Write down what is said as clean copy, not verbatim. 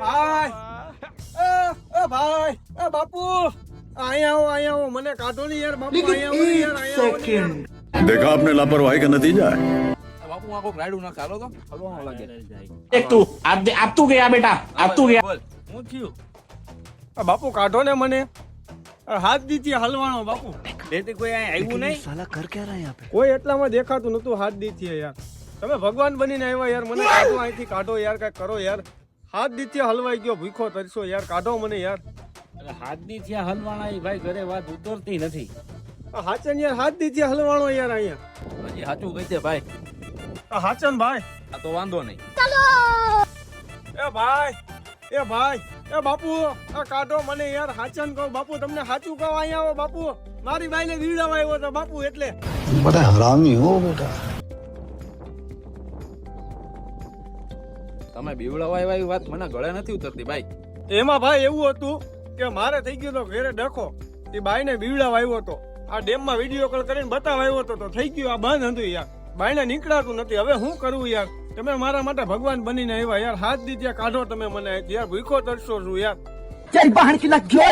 ભાઈ એ ભાઈ એ બાપુ અહીંયા આવો મને કાઢો ને યાર બાપુ અહીંયા આવો યાર देखा आपने लापरवाही का नतीजा है। બાપુ આ કોક રાયડું ના ચાલો તો હલવાનો લાગે एक तू अब तू गया बेटा अब तू गया બોલ હું થયું બાપુ કાઢો ને મને હાથ દીધી હલવાનો બાપુ બેટી કોઈ અહીં આવ્યું નહીં साला कर क्या रहा है यहाँ पे? કોઈ એટલામાં દેખાતું નતું હાથ દીધી યાર તમે ભગવાન બનીને આવ્યા યાર મને કાઢો અહીંથી કાઢો યાર કઈ કરો યાર હાથ દીધી હલવાઈ ગયો ભૂખો તરસો યાર કાઢો મને યાર હાથ દી થયા હલવાના ઈ ભાઈ ઘરે વાત ઉતરતી નથી હાચન યાર હાથ દીધી હલવાણો યાર અહીંયા હજી સાચું કહી દે ભાઈ હાચન ભાઈ આ તો વાંધો નહીં એ ભાઈ એ બાપુ આ કાઢો મને યાર હાચન કહો બાપુ તમને સાચું કહો અહીંયા આવો બાપુ મારી બાઈને વીડાવા આવ્યો હતો બાપુ એટલે बड़ा हरामी हो बेटा। તમે બીવડાવા આવ્યા એવી વાત મને ગળે નથી ઉતરતી ભાઈ એમાં ભાઈ એવું હતું કે મારે થઈ ગયો તો ઘરે ડખો એ બાઈને બીવડાવા આવ્યો હતો આ ડેમમાં વિડીયો કોલ કરીને બતાવવા આવ્યો હતો તો થઈ ગયું આ બંધ હતું યાર બાઈને નીકળાતું નથી હવે શું કરવું યાર તમે મારા માટે ભગવાન બનીને આવ્યા યાર હાથ દીધ્યા કાઢો તમે મને યાર ભૂખો તરસો છું યાર चल बाहर की लग गया।